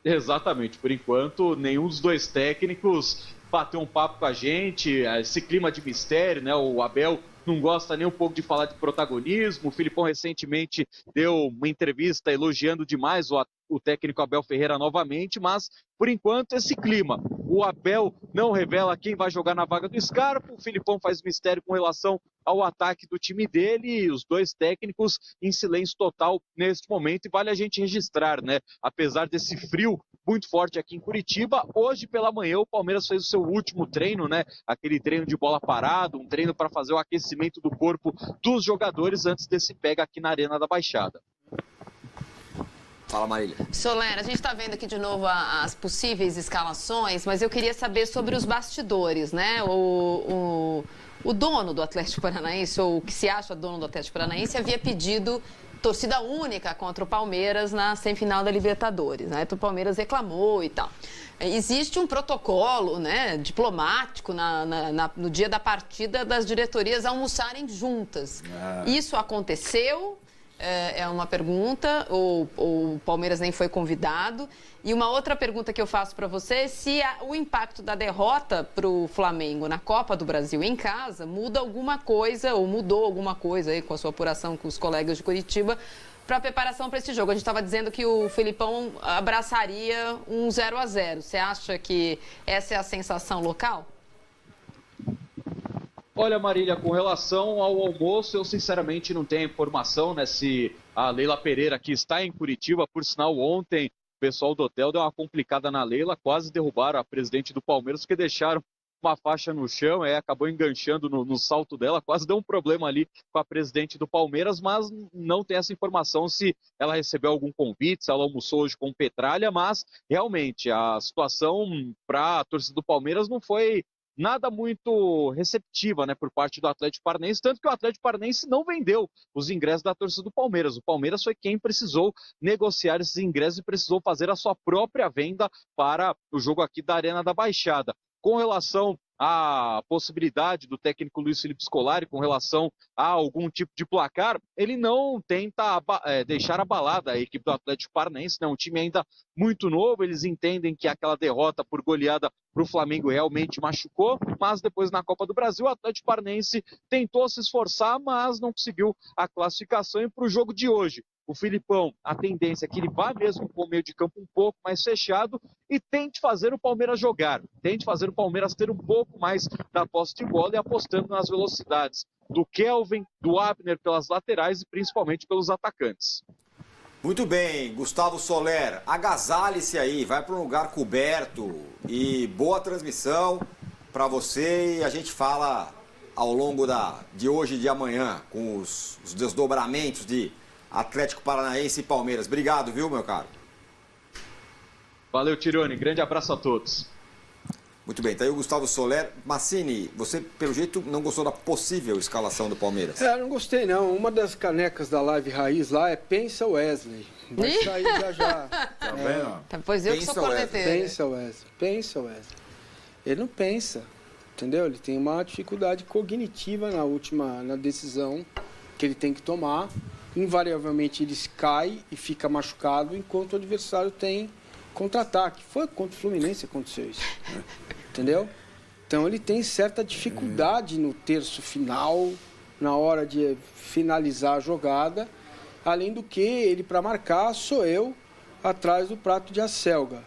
Exatamente. Por enquanto, nenhum dos dois técnicos bateu um papo com a gente. Esse clima de mistério, né? O Abel não gosta nem um pouco de falar de protagonismo. O Filipão recentemente deu uma entrevista elogiando demais o técnico Abel Ferreira novamente, mas por enquanto esse clima. O Abel não revela quem vai jogar na vaga do Scarpa, o Filipão faz mistério com relação ao ataque do time dele e os dois técnicos em silêncio total neste momento. E vale a gente registrar, né? Apesar desse frio muito forte aqui em Curitiba, hoje pela manhã o Palmeiras fez o seu último treino, né? Aquele treino de bola parada, um treino para fazer o aquecimento do corpo dos jogadores antes desse pega aqui na Arena da Baixada.
Fala, Marília.
Soler, a gente está vendo aqui de novo as possíveis escalações, mas eu queria saber sobre os bastidores, né? O dono do Atlético Paranaense, ou o que se acha dono do Atlético Paranaense, havia pedido torcida única contra o Palmeiras na semifinal da Libertadores, né? O Palmeiras reclamou e tal. Existe um protocolo, né, diplomático no dia da partida das diretorias almoçarem juntas. Isso aconteceu? É uma pergunta, ou o Palmeiras nem foi convidado. E uma outra pergunta que eu faço para você é se o impacto da derrota para o Flamengo na Copa do Brasil em casa muda alguma coisa, ou mudou alguma coisa aí com a sua apuração com os colegas de Curitiba, para a preparação para esse jogo. A gente estava dizendo que o Felipão abraçaria um 0-0. Você acha que essa é a sensação local?
Olha, Marília, com relação ao almoço, eu sinceramente não tenho informação, né, se a Leila Pereira, que está em Curitiba, por sinal, ontem o pessoal do hotel deu uma complicada na Leila, quase derrubaram a presidente do Palmeiras, porque deixaram uma faixa no chão, acabou enganchando no salto dela, quase deu um problema ali com a presidente do Palmeiras, mas não tem essa informação se ela recebeu algum convite, se ela almoçou hoje com Petralha, mas realmente a situação para a torcida do Palmeiras não foi nada muito receptiva, né, por parte do Atlético Paranaense, tanto que o Atlético Paranaense não vendeu os ingressos da torcida do Palmeiras. O Palmeiras foi quem precisou negociar esses ingressos e precisou fazer a sua própria venda para o jogo aqui da Arena da Baixada. Com relação à possibilidade do técnico Luiz Felipe Scolari, com relação a algum tipo de placar, ele não tenta deixar abalada a equipe do Atlético Paranaense, né? Um time ainda muito novo, eles entendem que aquela derrota por goleada para o Flamengo realmente machucou, mas depois na Copa do Brasil o Atlético Paranaense tentou se esforçar, mas não conseguiu a classificação. E para o jogo de hoje, o Filipão, a tendência é que ele vá mesmo com o meio de campo um pouco mais fechado e tente fazer o Palmeiras jogar, tente fazer o Palmeiras ter um pouco mais da posse de bola e apostando nas velocidades do Kelvin, do Abner pelas laterais e principalmente pelos atacantes.
Muito bem, Gustavo Soler, agasalhe-se aí, vai para um lugar coberto e boa transmissão para você, e a gente fala ao longo de hoje e de amanhã com os desdobramentos de Atlético Paranaense e Palmeiras. Obrigado, viu, meu caro?
Valeu, Tironi. Grande abraço a todos.
Muito bem, tá aí o Gustavo Soler. Massini, você, pelo jeito, não gostou da possível escalação do Palmeiras?
Não gostei, não. Uma das canecas da Live Raiz lá é Pensa Wesley. Vai sair já.
Tá vendo?
Pois eu que sou corneteiro.
Pensa Wesley. Ele não pensa, entendeu? Ele tem uma dificuldade cognitiva na decisão que ele tem que tomar. Invariavelmente ele cai e fica machucado enquanto o adversário tem contra-ataque. Foi contra o Fluminense que aconteceu isso. Entendeu? Então ele tem certa dificuldade no terço final, na hora de finalizar a jogada. Além do que, ele para marcar sou eu atrás do prato de acelga.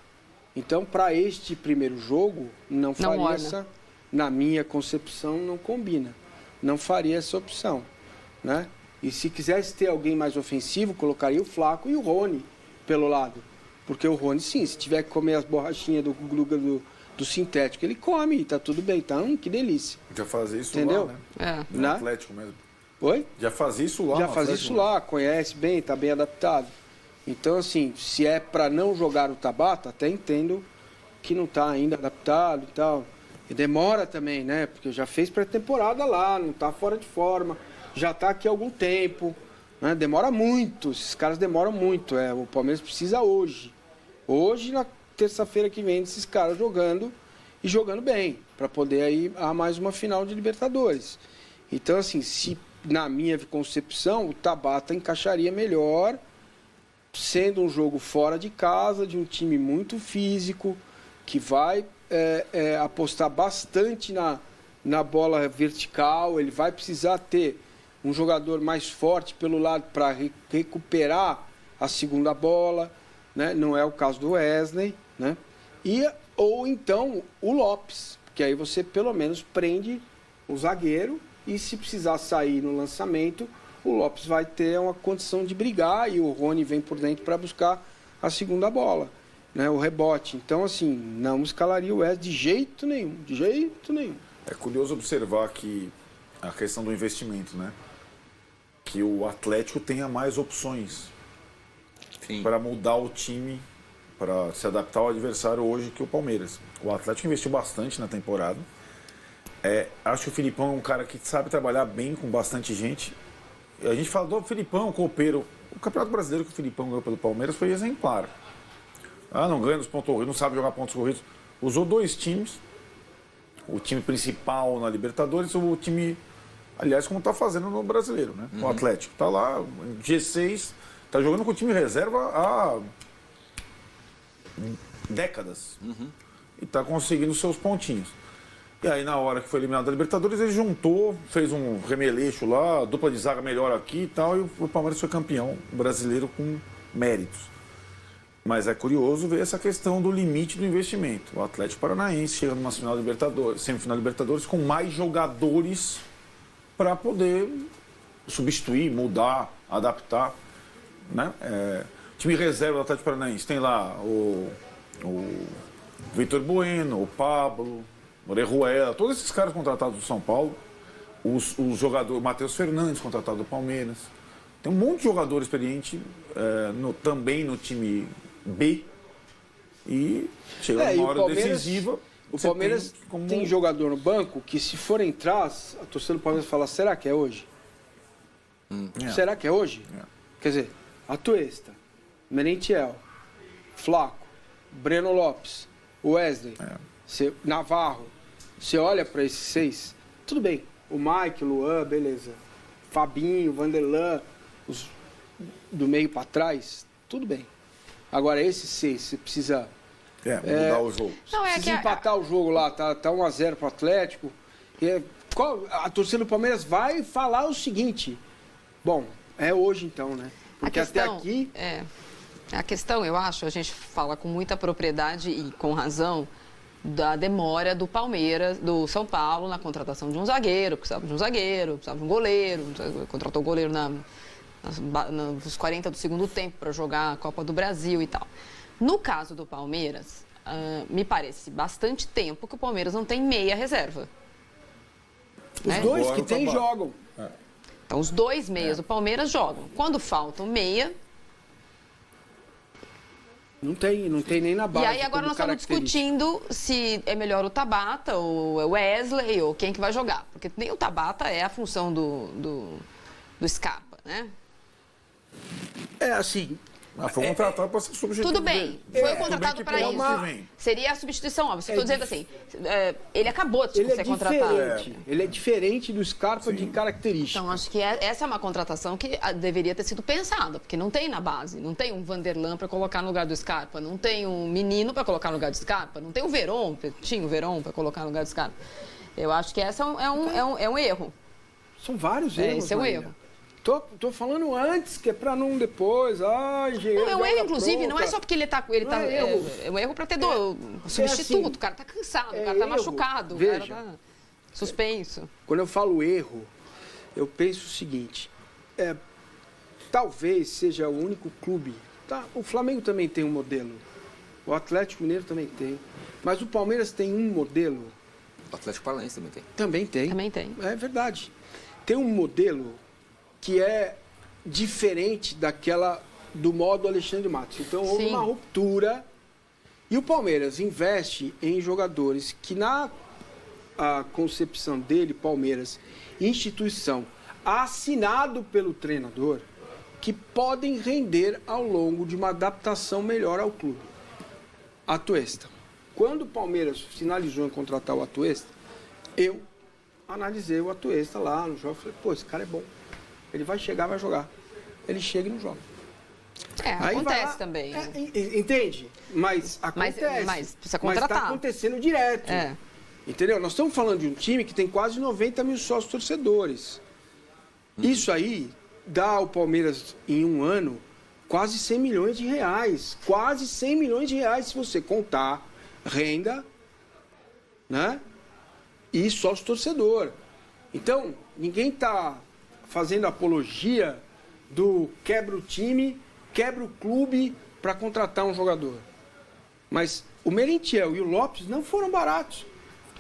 Então, para este primeiro jogo, não faria
orna.
essa, na minha concepção, não combina. Não faria essa opção, né? E se quisesse ter alguém mais ofensivo, colocaria o Flaco e o Rony pelo lado. Porque o Rony, sim, se tiver que comer as borrachinhas do sintético, ele come, tá tudo bem, tá? Que delícia.
Já fazia isso
Entendeu?
lá, né?
É.
No
Né?
Atlético mesmo.
Oi?
Já fazia isso lá.
Já
no
fazia
Atlético,
isso lá, conhece bem, tá bem adaptado. Então, assim, se é para não jogar o Tabata, até entendo que não tá ainda adaptado e tal. E demora também, né? Porque já fez pré-temporada lá, não tá fora de forma, já tá aqui há algum tempo, né? Demora muito, esses caras demoram muito. O Palmeiras precisa hoje. Hoje, na terça-feira que vem, esses caras jogando e jogando bem, para poder ir a mais uma final de Libertadores. Então, assim, se na minha concepção, o Tabata encaixaria melhor, sendo um jogo fora de casa, de um time muito físico, que vai apostar bastante na bola vertical, ele vai precisar ter um jogador mais forte pelo lado para recuperar a segunda bola, né? Não é o caso do Wesley, né? Ou então o Lopes, que aí você pelo menos prende o zagueiro e se precisar sair no lançamento, o Lopes vai ter uma condição de brigar e o Rony vem por dentro para buscar a segunda bola, né? O rebote. Então, assim, não escalaria o Wesley de jeito nenhum, de jeito nenhum.
É curioso observar que a questão do investimento, né? Que o Atlético tenha mais opções para mudar o time, para se adaptar ao adversário hoje que o Palmeiras. O Atlético investiu bastante na temporada. Acho que o Filipão é um cara que sabe trabalhar bem com bastante gente. A gente fala do Filipão, copeiro. O Campeonato Brasileiro que o Filipão ganhou pelo Palmeiras foi exemplar. Não ganha nos pontos corridos, não sabe jogar pontos corridos. Usou 2 times. O time principal na Libertadores, o time, aliás, como está fazendo no Brasileiro, né? O Atlético está lá, G6, está jogando com o time reserva há décadas. E está conseguindo seus pontinhos. E aí, na hora que foi eliminado da Libertadores, ele juntou, fez um remeleixo lá, dupla de zaga melhor aqui e tal, e o Palmeiras foi campeão brasileiro com méritos. Mas é curioso ver essa questão do limite do investimento. O Atlético Paranaense chega numa semifinal de Libertadores com mais jogadores para poder substituir, mudar, adaptar, né? Time reserva do Atlético Paranaense tem lá o Vitor Bueno, o Pablo, o Orejuela, todos esses caras contratados do São Paulo, os jogadores, Matheus Fernandes contratado do Palmeiras. Tem um monte de jogador experiente também no time B e chega numa hora decisiva.
O Palmeiras tem jogador no banco que, se for entrar, a torcida do Palmeiras fala: será que é hoje? Será que é hoje? Quer dizer, Atuesta, Merentiel, Flaco, Breno Lopes, Wesley, Navarro. Você olha para esses 6, tudo bem. O Mike, o Luan, beleza. Fabinho, Vanderlan, os do meio para trás, tudo bem. Agora, esses 6, você precisa
mudar o jogo.
Precisa empatar o jogo lá, tá 1-0 pro Atlético. A torcida do Palmeiras vai falar o seguinte: bom, é hoje então, né? Porque até aqui...
A questão, eu acho, a gente fala com muita propriedade e com razão da demora do Palmeiras, do São Paulo, na contratação de um zagueiro, precisava de um goleiro, contratou o goleiro nos 40 do segundo tempo para jogar a Copa do Brasil e tal. No caso do Palmeiras, me parece bastante tempo que o Palmeiras não tem meia reserva.
Os dois que tem jogam.
Então, os 2 meias do Palmeiras jogam. Quando falta um meia...
Não tem nem na base.
E aí agora nós estamos discutindo se é melhor o Tabata ou o Wesley ou quem que vai jogar. Porque nem o Tabata é a função do Scarpa, né?
Assim...
Foi contratado para ser substituído.
Tudo bem, foi contratado para isso. Seria a substituição, óbvio. Estou dizendo assim, ele acabou de ser contratado.
Ele é diferente do Scarpa de característica.
Então, acho que essa é uma contratação que deveria ter sido pensada, porque não tem na base, não tem um Vanderlan para colocar no lugar do Scarpa, não tem um menino para colocar no lugar do Scarpa, não tem o Verón, tinha o Verón para colocar no lugar do Scarpa. Eu acho que essa é um erro.
São vários erros.
Esse é um erro.
Tô falando antes, que é pra não depois. Engenheiro.
Não, é um erro,
bola
inclusive,
pronta.
não é só porque ele tá. É um erro pra ter substituto.
assim,
O cara tá cansado, o
é
cara tá
erro.
machucado,
Veja.
o cara tá suspenso.
Quando eu falo erro, eu penso o seguinte: talvez seja o único clube. Tá? O Flamengo também tem um modelo. O Atlético Mineiro também tem. Mas o Palmeiras tem um modelo.
O Atlético Paranaense também tem.
Também tem.
Também tem.
É verdade. Tem um modelo que é diferente do modo Alexandre Matos. Então houve
Sim.
uma ruptura e o Palmeiras investe em jogadores que na concepção dele, Palmeiras, instituição, assinado pelo treinador, que podem render ao longo de uma adaptação melhor ao clube. Atuesta. Quando o Palmeiras finalizou em contratar o Atuesta, eu analisei o Atuesta lá no jogo. Falei, pô, esse cara é bom. Ele vai chegar, vai jogar. Ele chega e não joga. Aí vai
Acontece
lá,
também.
Entende? Mas acontece.
Mas precisa
Mas
contratar.
está acontecendo direto. Entendeu? Nós estamos falando de um time que tem quase 90 mil sócios torcedores. Isso aí dá ao Palmeiras, em um ano, quase 100 milhões de reais. Quase 100 milhões de reais, se você contar renda, né? E sócio torcedor. Então, ninguém está fazendo apologia do quebra o time, quebra o clube para contratar um jogador. Mas o Merentiel e o Lopes não foram baratos.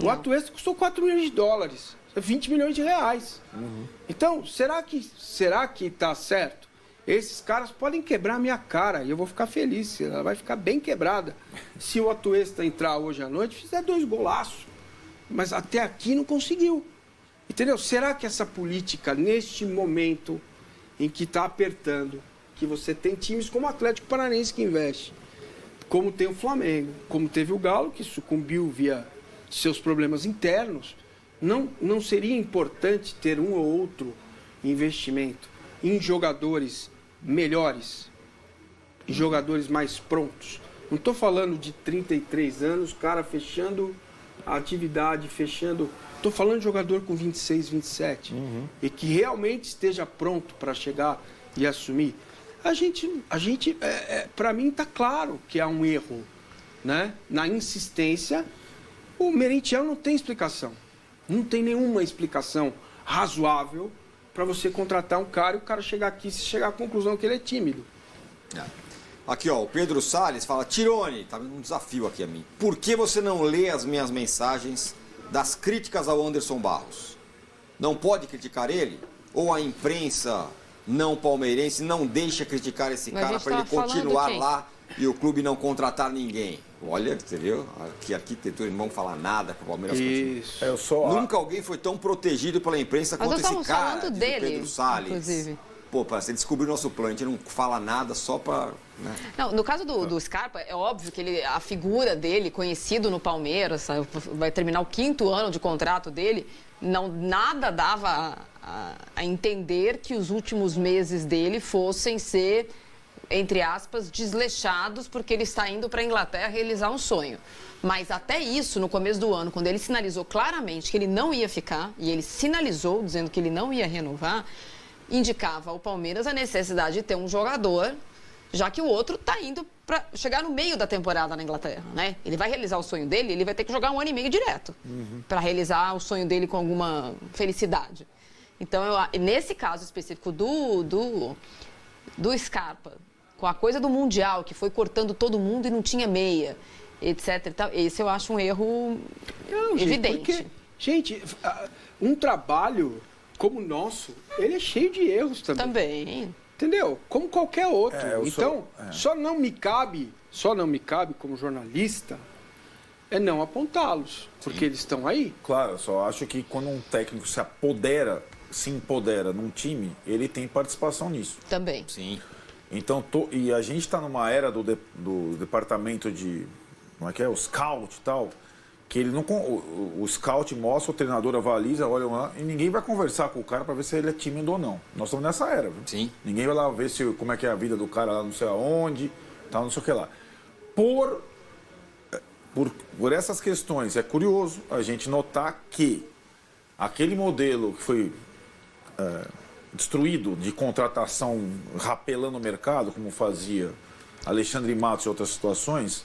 O Atuesta custou 4 milhões de dólares, 20 milhões de reais. Então, será que está certo? Esses caras podem quebrar a minha cara e eu vou ficar feliz. Ela vai ficar bem quebrada. Se o Atuesta entrar hoje à noite, fizer 2 golaços. Mas até aqui não conseguiu. Entendeu? Será que essa política, neste momento em que está apertando, que você tem times como o Atlético Paranaense que investe, como tem o Flamengo, como teve o Galo, que sucumbiu via seus problemas internos, não seria importante ter um ou outro investimento em jogadores melhores, em jogadores mais prontos? Não estou falando de 33 anos, cara fechando a atividade, fechando... Estou falando de jogador com 26, 27, e que realmente esteja pronto para chegar e assumir. Para mim está claro que há um erro, né? Na insistência. O Merentiel não tem explicação. Não tem nenhuma explicação razoável para você contratar um cara e o cara chegar aqui e chegar à conclusão que ele é tímido.
Aqui, ó, o Pedro Salles fala: Tirone, tá vendo um desafio aqui a mim. Por que você não lê as minhas mensagens das críticas ao Anderson Barros? Não pode criticar ele? Ou a imprensa não palmeirense não deixa criticar esse
Mas a
cara
gente
para ele
tá falando
continuar
quem?
lá e o clube não contratar ninguém? Olha, você viu? Que arquitetura, não vão falar nada para o Palmeiras continuar. Nunca alguém foi tão protegido pela imprensa
Mas
quanto
nós
esse
estamos
cara,
falando
diz o
dele,
Pedro Salles.
inclusive.
Pô, você descobriu o nosso plano, a gente não fala nada só para... Né?
Não, no caso do Scarpa, é óbvio que a figura dele, conhecido no Palmeiras, vai terminar o 5º ano de contrato dele, nada dava a entender que os últimos meses dele fossem ser, entre aspas, desleixados, porque ele está indo para a Inglaterra realizar um sonho. Mas até isso, no começo do ano, quando ele sinalizou claramente que ele não ia ficar, e ele sinalizou dizendo que ele não ia renovar, indicava ao Palmeiras a necessidade de ter um jogador, já que o outro está indo para chegar no meio da temporada na Inglaterra, né? Ele vai realizar o sonho dele, ele vai ter que jogar 1 ano e meio direto para realizar o sonho dele com alguma felicidade. Então, nesse caso específico do Scarpa, com a coisa do Mundial, que foi cortando todo mundo e não tinha meia, etc. E tal, esse eu acho um erro evidente.
Porque, gente, um trabalho como o nosso, ele é cheio de erros também.
Também.
Entendeu? Como qualquer outro. Então, só não me cabe como jornalista não apontá-los, porque eles estão aí.
Claro, eu só acho que quando um técnico se empodera num time, ele tem participação nisso.
Também.
Sim.
Então, e a gente está numa era do departamento de, como é que é, o scout e tal, que ele não, o scout mostra, o treinador avaliza, olha lá, e ninguém vai conversar com o cara para ver se ele é tímido ou não. Nós estamos nessa era, viu?
Sim.
Ninguém vai lá ver como é que é a vida do cara lá não sei aonde, tal, não sei o que lá. Por essas questões, é curioso a gente notar que aquele modelo que foi destruído de contratação rapelando o mercado, como fazia Alexandre Matos e outras situações,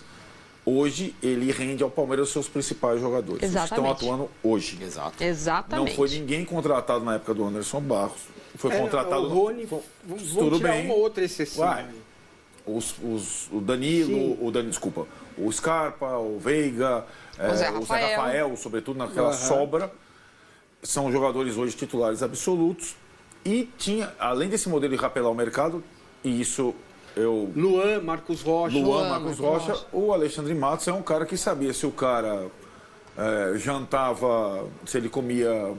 hoje ele rende ao Palmeiras os seus principais jogadores. Os que estão atuando hoje.
Exato.
Exatamente.
Não foi ninguém contratado na época do Anderson Barros. Foi contratado...
O Rony,
tudo
tirar
bem.
uma outra exceção.
Vai. O Danilo, desculpa, o Scarpa, o Veiga, o Zé Rafael, sobretudo naquela sobra, são jogadores hoje titulares absolutos. E tinha, além desse modelo de rapelar o mercado, e isso
Luan, Marcos Rocha.
O Alexandre Matos é um cara que sabia se o cara jantava, se ele comia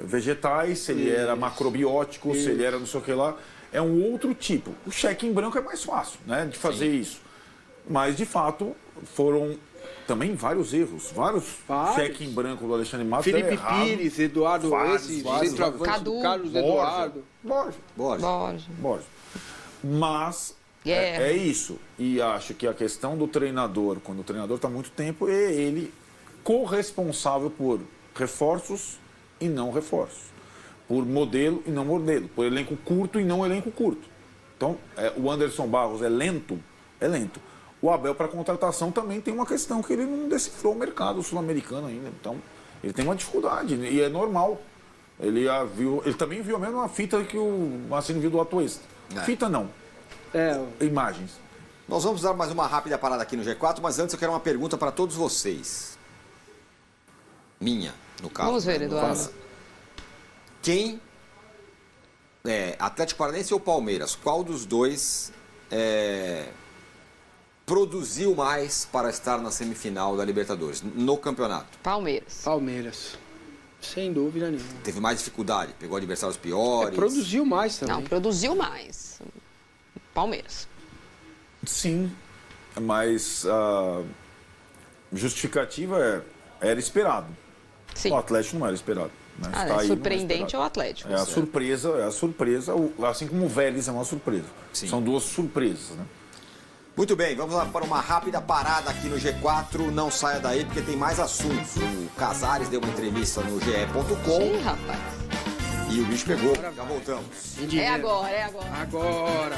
vegetais, se ele era macrobiótico, se ele era não sei o que lá. É um outro tipo. O cheque em branco é mais fácil, né, de fazer isso. Mas, de fato, foram também vários erros. Vários cheques em branco do Alexandre Matos.
Felipe Pires, Eduardo, centroavante do Carlos Eduardo.
Borja. Mas é isso. E acho que a questão do treinador, quando o treinador está há muito tempo, é ele corresponsável por reforços e não reforços. Por modelo e não modelo, por elenco curto e não elenco curto. Então, o Anderson Barros é lento? É lento. O Abel, para contratação, também tem uma questão que ele não decifrou o mercado sul-americano ainda. Então, ele tem uma dificuldade, e é normal. Ele também viu a mesma fita que o Marcelo viu do Atuesta. Fita não. Imagens.
Nós vamos dar mais uma rápida parada aqui no G4, mas antes eu quero uma pergunta para todos vocês. Minha, no caso.
Vamos ver, Eduardo.
Quem, Atlético Paranaense ou Palmeiras, qual dos dois produziu mais para estar na semifinal da Libertadores, no campeonato?
Palmeiras.
Sem dúvida nenhuma.
Teve mais dificuldade, pegou adversários piores.
Produziu mais também.
Não, produziu mais. Palmeiras.
Sim, mas a justificativa era esperado.
Sim.
O Atlético não era esperado. Né?
Surpreendente é o Atlético.
É a surpresa, assim como o Vélez é uma surpresa. Sim. São duas surpresas, né?
Muito bem, vamos lá para uma rápida parada aqui no G4. Não saia daí porque tem mais assuntos. O Casares deu uma entrevista no ge.com.
Sim, rapaz.
E o bicho pegou. Já voltamos.
É agora.
Agora.